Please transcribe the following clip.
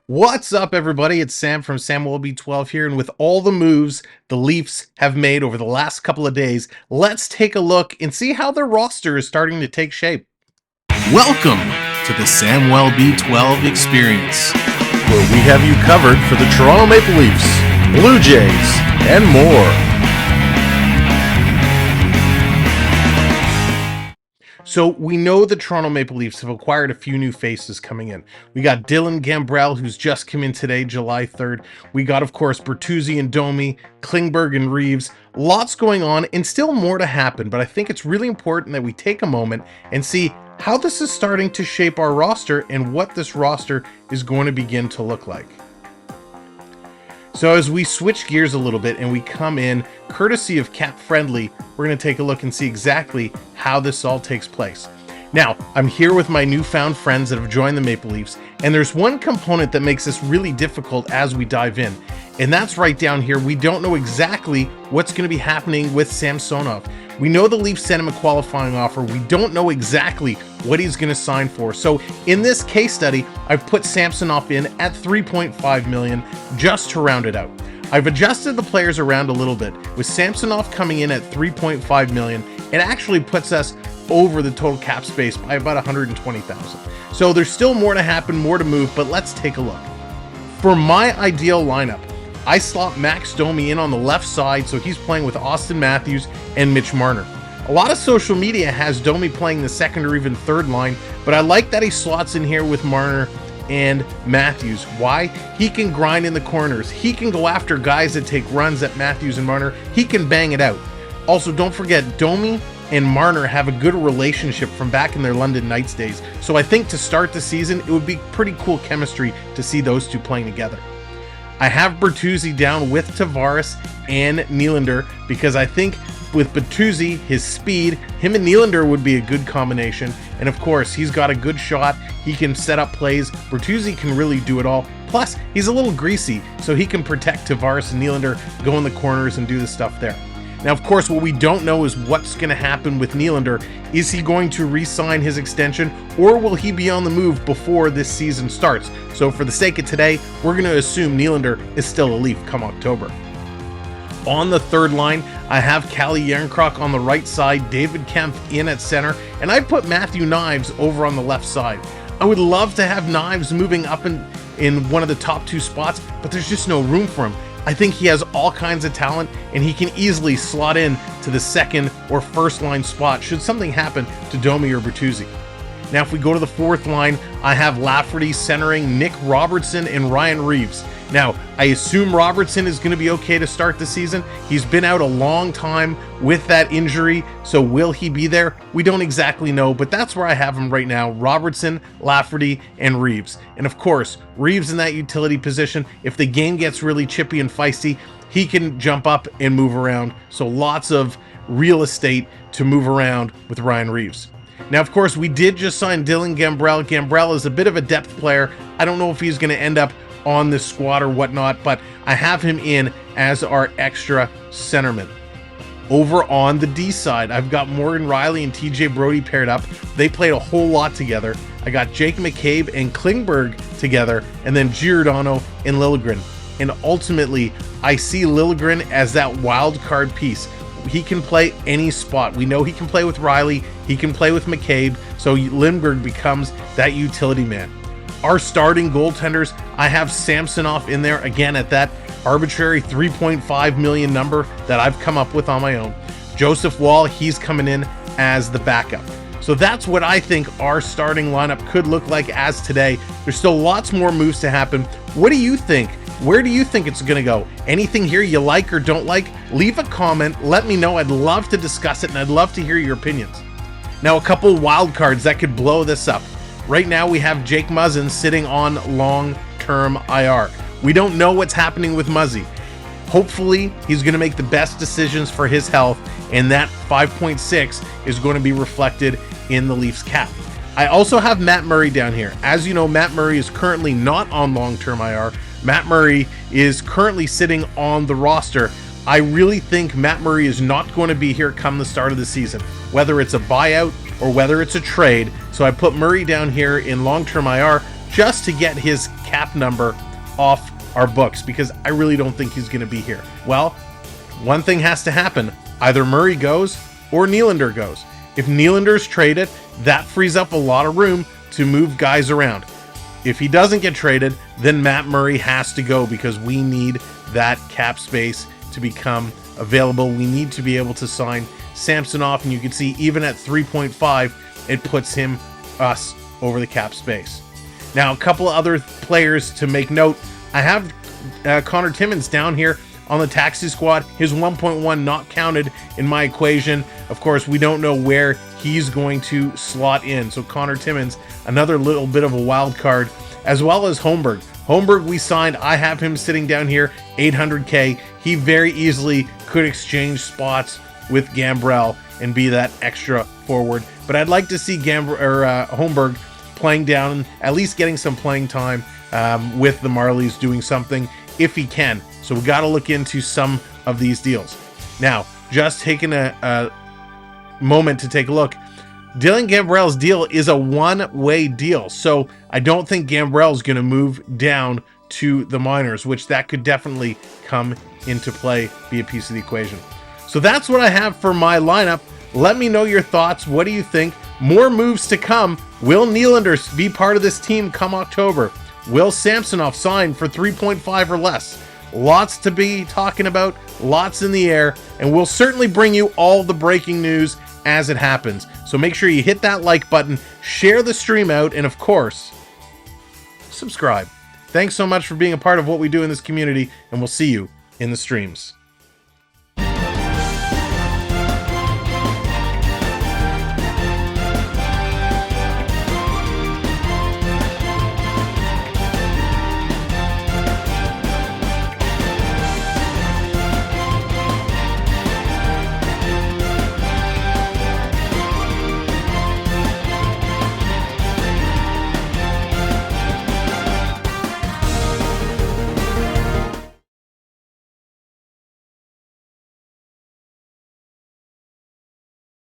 What's up, everybody? It's Sam from SamWellB12 here, and with all the moves the Leafs have made over the last couple of days, let's take a look and see how their roster is starting to take shape. Welcome to the SamWellB12 experience, where we have you covered for the Toronto Maple Leafs, Blue Jays, and more. So we know the Toronto Maple Leafs have acquired a few new faces coming in. We got Dylan Gambrell, who's just come in today, July 3rd. We got, of course, Bertuzzi and Domi, Klingberg and Reeves. Lots going on and still more to happen, but I think it's really important that we take a moment and see how this is starting to shape our roster and what this roster is going to begin to look like. So as we switch gears a little bit and we come in, courtesy of Cap Friendly, we're going to take a look and see exactly how this all takes place. Now, I'm here with my newfound friends that have joined the Maple Leafs, and there's one component that makes this really difficult as we dive in, and that's right down here. We don't know exactly what's going to be happening with Samsonov. We know the Leafs sent him a qualifying offer. We don't know exactly what he's going to sign for. So in this case study, I've put Samsonov in at $3.5 million just to round it out. I've adjusted the players around a little bit. With Samsonov coming in at $3.5 million, it actually puts us over the total cap space by about $120,000. So there's still more to happen, more to move, but let's take a look. For my ideal lineup, I slot Max Domi in on the left side, so he's playing with Austin Matthews and Mitch Marner. A lot of social media has Domi playing the second or even third line, but I like that he slots in here with Marner and Matthews. Why? He can grind in the corners. He can go after guys that take runs at Matthews and Marner. He can bang it out. Also, don't forget, Domi and Marner have a good relationship from back in their London Knights days, so I think to start the season, it would be pretty cool chemistry to see those two playing together. I have Bertuzzi down with Tavares and Nylander because I think with Bertuzzi, his speed, him and Nylander would be a good combination. And of course, he's got a good shot. He can set up plays. Bertuzzi can really do it all. Plus, he's a little greasy, so he can protect Tavares and Nylander, go in the corners and do the stuff there. Now, of course, what we don't know is what's going to happen with Nylander. Is he going to re-sign his extension, or will he be on the move before this season starts? So for the sake of today, we're going to assume Nylander is still a Leaf come October. On the third line, I have Calle Järnkrok on the right side, David Kemp in at center, and I put Matthew Knives over on the left side. I would love to have Knives moving up in one of the top two spots, but there's just no room for him. I think he has all kinds of talent, and he can easily slot in to the second or first line spot should something happen to Domi or Bertuzzi. Now, if we go to the fourth line, I have Lafferty centering Nick Robertson and Ryan Reeves. Now, I assume Robertson is going to be okay to start the season. He's been out a long time with that injury, so will he be there? We don't exactly know, but that's where I have him right now. Robertson, Lafferty, and Reeves. And of course, Reeves in that utility position. If the game gets really chippy and feisty, he can jump up and move around. So lots of real estate to move around with Ryan Reeves. Now, of course, we did just sign Dylan Gambrell. Gambrell is a bit of a depth player. I don't know if he's going to end up on this squad or whatnot, but I have him in as our extra centerman. Over on the D side, I've got Morgan Rielly and TJ Brodie paired up. They played a whole lot together. I got Jake McCabe and Klingberg together, and then Giordano and Liljegren. And ultimately, I see Liljegren as that wild card piece. He can play any spot. We know he can play with Rielly. He can play with McCabe. So Lindbergh becomes that utility man. Our starting goaltenders, I have Samsonov in there again at that arbitrary $3.5 million number that I've come up with on my own. Joseph Woll, he's coming in as the backup. So that's what I think our starting lineup could look like as today. There's still lots more moves to happen. What do you think? Where do you think it's going to go? Anything here you like or don't like? Leave a comment. Let me know. I'd love to discuss it, and I'd love to hear your opinions. Now, a couple wild cards that could blow this up. Right now, we have Jake Muzzin sitting on long-term IR. We don't know what's happening with Muzzy. Hopefully, he's going to make the best decisions for his health, and that 5.6 is going to be reflected in the Leafs cap. I also have Matt Murray down here. As you know, Matt Murray is currently not on long-term IR. Matt Murray is currently sitting on the roster. I really think Matt Murray is not going to be here come the start of the season, whether it's a buyout or whether it's a trade. So I put Murray down here in long-term IR, just to get his cap number off our books, because I really don't think he's going to be here. Well, one thing has to happen. Either Murray goes or Nylander goes. If Nylander's traded, that frees up a lot of room to move guys around. If he doesn't get traded, then Matt Murray has to go, because we need that cap space to become available. We need to be able to sign Samsonov, and you can see even at 3.5, it puts us over the cap space. Now, a couple of other players to make note. I have Connor Timmins down here on the taxi squad. His 1.1 not counted in my equation. Of course, we don't know where he's going to slot in. So Connor Timmins, another little bit of a wild card, as well as Holmberg. Holmberg we signed. I have him sitting down here, 800K. He very easily could exchange spots with Gambrell and be that extra forward. But I'd like to see Holmberg playing down, at least getting some playing time with the Marlies, doing something if he can. So we got to look into some of these deals. Now, just taking a moment to take a look. Dylan Gambrell's deal is a one-way deal, so I don't think Gambrell's going to move down to the minors, which that could definitely come into play, be a piece of the equation. So that's what I have for my lineup. Let me know your thoughts. What do you think? More moves to come. Will Nylander be part of this team come October? Will Samsonov sign for 3.5 or less? Lots to be talking about, lots in the air, and we'll certainly bring you all the breaking news as it happens. So make sure you hit that like button, share the stream out, and of course, subscribe. Thanks so much for being a part of what we do in this community, and we'll see you in the streams.